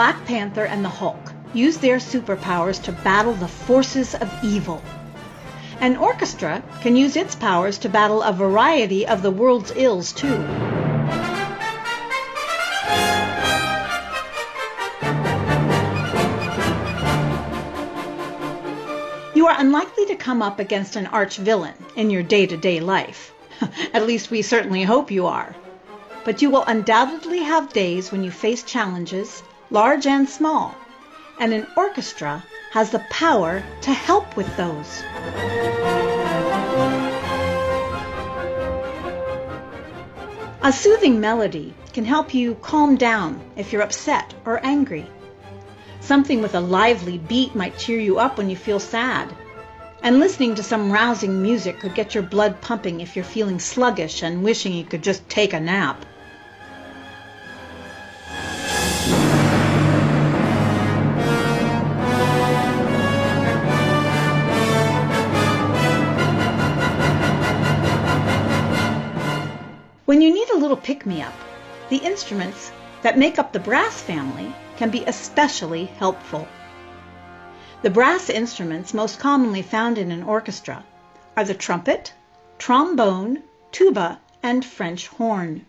Black Panther and the Hulk use their superpowers to battle the forces of evil. An orchestra can use its powers to battle a variety of the world's ills, too. You are unlikely to come up against an arch-villain in your day-to-day life. At least we certainly hope you are. But you will undoubtedly have days when you face challenges, large and small, and an orchestra has the power to help with those. A soothing melody can help you calm down if you're upset or angry. Something with a lively beat might cheer you up when you feel sad. And listening to some rousing music could get your blood pumping if you're feeling sluggish and wishing you could just take a nap. When you need a little pick-me-up, the instruments that make up the brass family can be especially helpful. The brass instruments most commonly found in an orchestra are the trumpet, trombone, tuba, and French horn.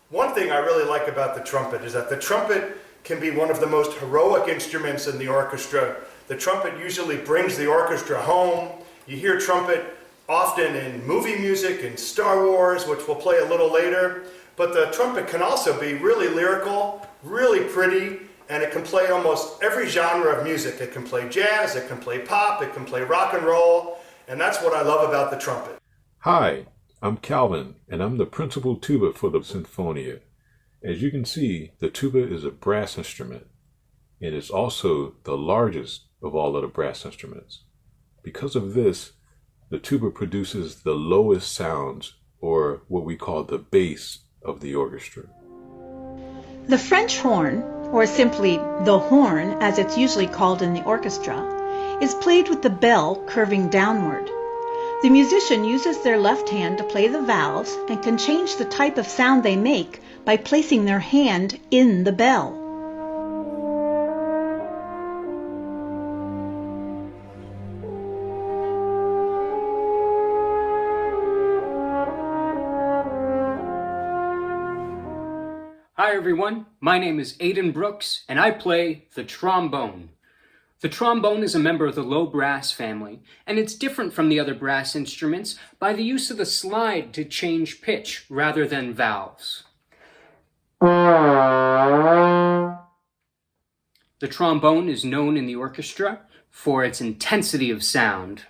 One thing I really like about the trumpet is that the trumpet can be one of the most heroic instruments in the orchestra. The trumpet usually brings the orchestra home. You hear trumpet often in movie music, in Star Wars, which we'll play a little later. But the trumpet can also be really lyrical, really pretty, and it can play almost every genre of music. It can play jazz, it can play pop, it can play rock and roll, and that's what I love about the trumpet. Hi, I'm Calvin, and I'm the principal tuba for the Symphonia. As you can see, the tuba is a brass instrument, and it's also the largest of all of the brass instruments. Because of this, the tuba produces the lowest sounds, or what we call the bass, of the orchestra. The French horn, or simply the horn as it's usually called in the orchestra, is played with the bell curving downward. The musician uses their left hand to play the valves and can change the type of sound they make by placing their hand in the bell. Hi everyone, my name is Aidan Brooks and I play the trombone. The trombone is a member of the low brass family, and it's different from the other brass instruments by the use of the slide to change pitch rather than valves. The trombone is known in the orchestra for its intensity of sound.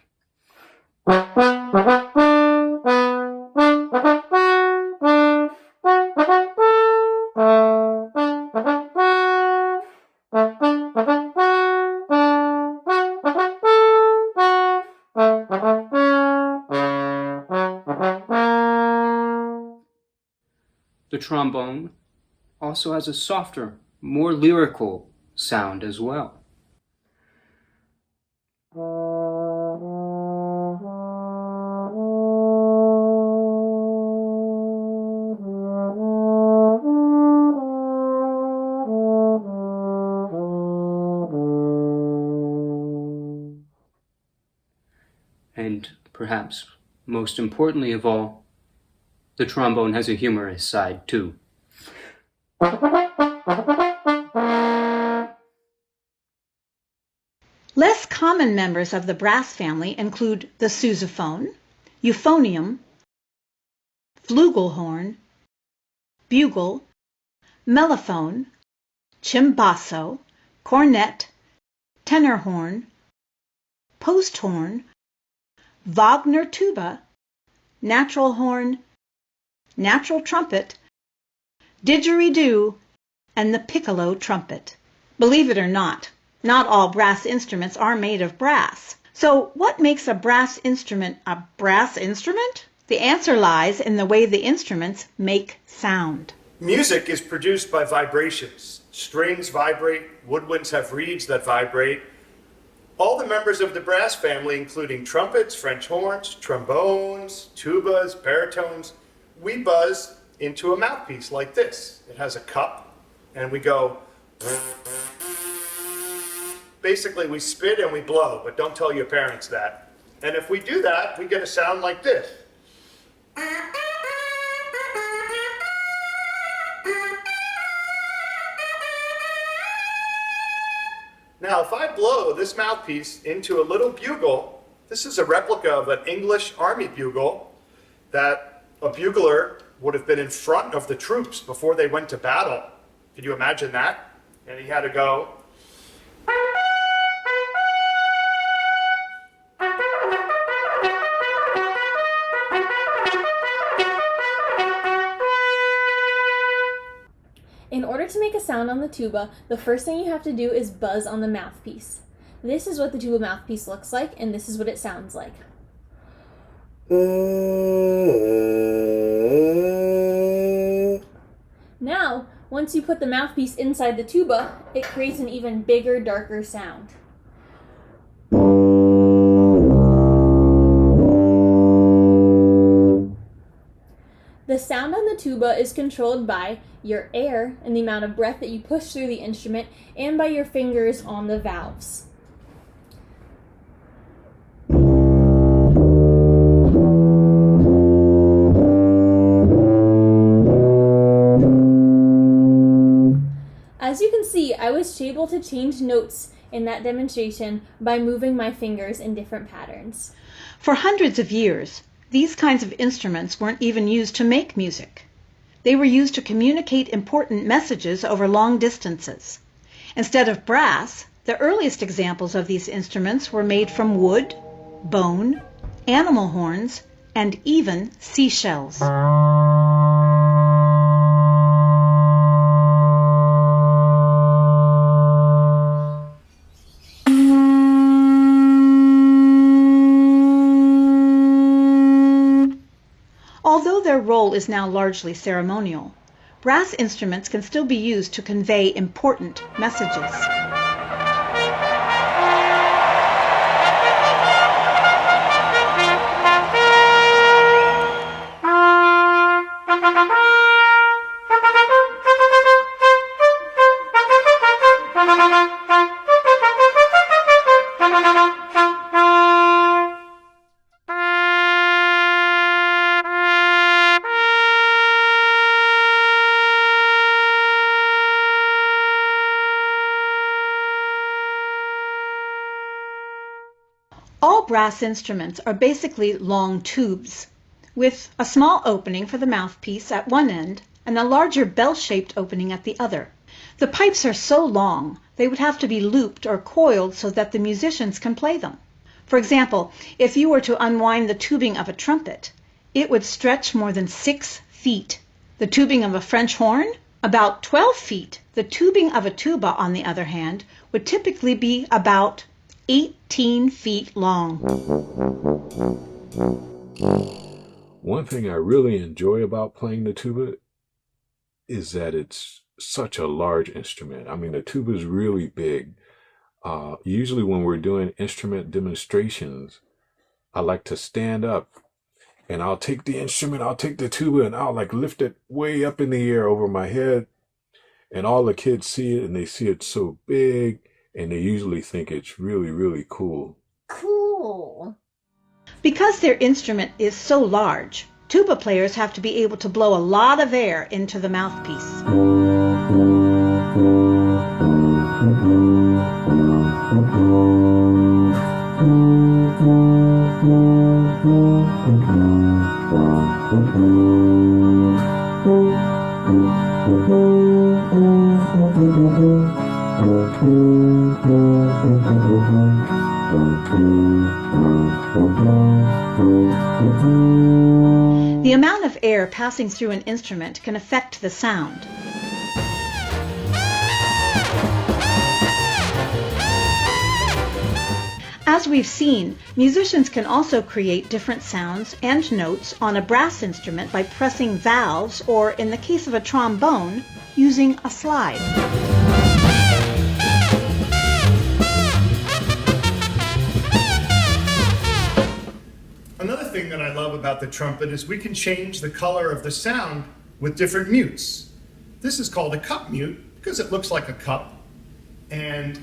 The trombone also has a softer, more lyrical sound as well. And perhaps most importantly of all, the trombone has a humorous side, too. Less common members of the brass family include the sousaphone, euphonium, flugelhorn, bugle, mellophone, cimbasso, cornet, tenor horn, post horn, Wagner tuba, natural horn, natural trumpet, didgeridoo, and the piccolo trumpet. Believe it or not all brass instruments are made of brass. So what makes a brass instrument a brass instrument? The answer lies in the way the instruments make sound. Music is produced by vibrations. Strings vibrate, woodwinds have reeds that vibrate. All the members of the brass family, including trumpets, French horns, trombones, tubas, baritones, we buzz into a mouthpiece like this. It has a cup, and we go. Basically, we spit and we blow, but don't tell your parents that. And if we do that, we get a sound like this. Now, if I blow this mouthpiece into a little bugle, this is a replica of an English army bugle that a bugler would have been in front of the troops before they went to battle. Can you imagine that? And he had to go. In order to make a sound on the tuba, the first thing you have to do is buzz on the mouthpiece. This is what the tuba mouthpiece looks like, and this is what it sounds like. Now, once you put the mouthpiece inside the tuba, it creates an even bigger, darker sound. The sound on the tuba is controlled by your air and the amount of breath that you push through the instrument, and by your fingers on the valves. As you can see, I was able to change notes in that demonstration by moving my fingers in different patterns. For hundreds of years, these kinds of instruments weren't even used to make music. They were used to communicate important messages over long distances. Instead of brass, the earliest examples of these instruments were made from wood, bone, animal horns, and even seashells. Although their role is now largely ceremonial, brass instruments can still be used to convey important messages. All brass instruments are basically long tubes, with a small opening for the mouthpiece at one end and a larger bell-shaped opening at the other. The pipes are so long, they would have to be looped or coiled so that the musicians can play them. For example, if you were to unwind the tubing of a trumpet, it would stretch more than 6 feet. The tubing of a French horn? About 12 feet. The tubing of a tuba, on the other hand, would typically be about 18 feet long. One thing I really enjoy about playing the tuba is that it's such a large instrument. I mean, the tuba is really big. Usually when we're doing instrument demonstrations, I like to stand up and I'll take the instrument, I'll take the tuba, and I'll like lift it way up in the air over my head. And all the kids see it, and they see it so big, and they usually think it's really, really cool. Cool. Because their instrument is so large, tuba players have to be able to blow a lot of air into the mouthpiece. The amount of air passing through an instrument can affect the sound. As we've seen, musicians can also create different sounds and notes on a brass instrument by pressing valves, or in the case of a trombone, using a slide. Another thing that I love about the trumpet is we can change the color of the sound with different mutes. This is called a cup mute because it looks like a cup, and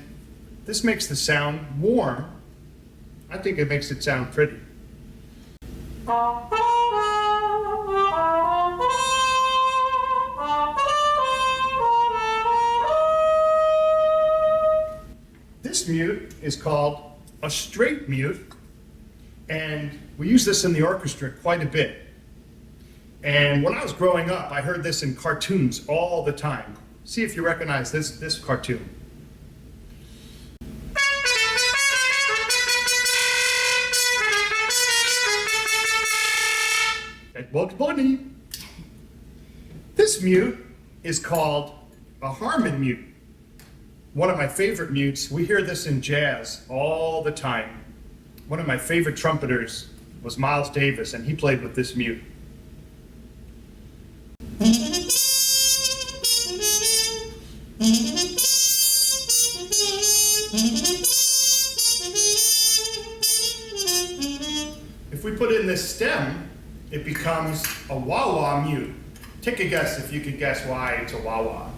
this makes the sound warm. I think it makes it sound pretty. This mute is called a straight mute, and we use this in the orchestra quite a bit. And when I was growing up, I heard this in cartoons all the time. See if you recognize this cartoon. At Bugs Bunny. This mute is called a Harmon mute. One of my favorite mutes. We hear this in jazz all the time. One of my favorite trumpeters was Miles Davis, and he played with this mute. If we put in this stem, it becomes a wah-wah mute. Take a guess if you could guess why it's a wah-wah.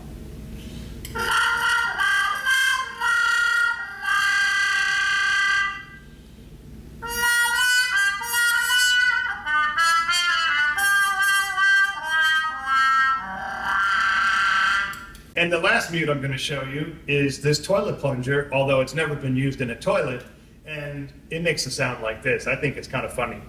And the last mute I'm going to show you is this toilet plunger, although it's never been used in a toilet, and it makes a sound like this. I think it's kind of funny.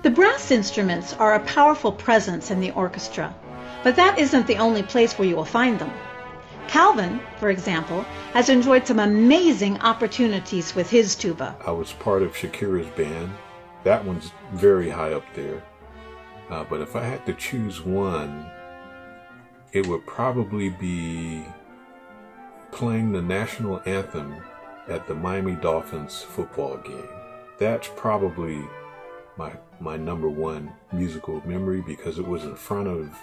The brass instruments are a powerful presence in the orchestra, but that isn't the only place where you will find them. Calvin, for example, has enjoyed some amazing opportunities with his tuba. I was part of Shakira's band. That one's very high up there. But if I had to choose one, it would probably be playing the national anthem at the Miami Dolphins football game. That's probably my number one musical memory, because it was in front of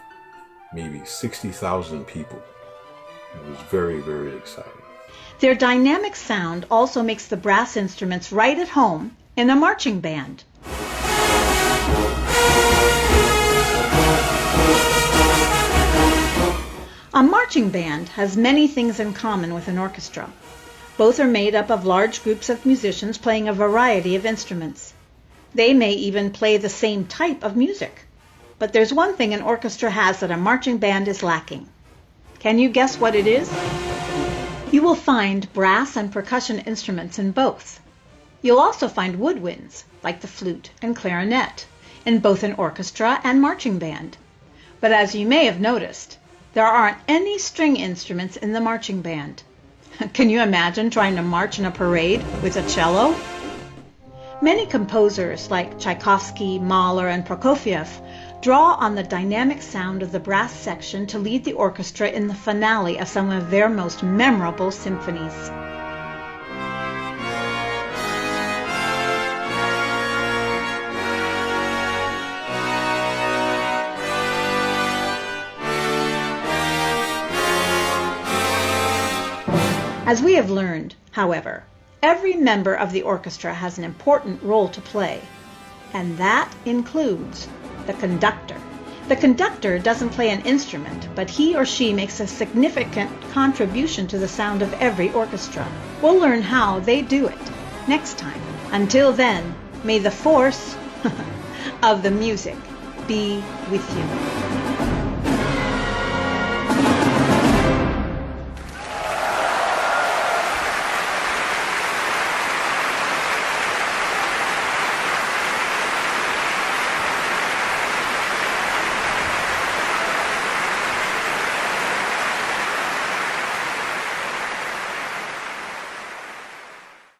maybe 60,000 people. It was very, very exciting. Their dynamic sound also makes the brass instruments right at home in a marching band. A marching band has many things in common with an orchestra. Both are made up of large groups of musicians playing a variety of instruments. They may even play the same type of music. But there's one thing an orchestra has that a marching band is lacking. Can you guess what it is? You will find brass and percussion instruments in both. You'll also find woodwinds, like the flute and clarinet, in both an orchestra and marching band. But as you may have noticed, there aren't any string instruments in the marching band. Can you imagine trying to march in a parade with a cello? Many composers like Tchaikovsky, Mahler, and Prokofiev draw on the dynamic sound of the brass section to lead the orchestra in the finale of some of their most memorable symphonies. As we have learned, however, every member of the orchestra has an important role to play, and that includes the conductor. The conductor doesn't play an instrument, but he or she makes a significant contribution to the sound of every orchestra. We'll learn how they do it next time. Until then, may the force of the music be with you.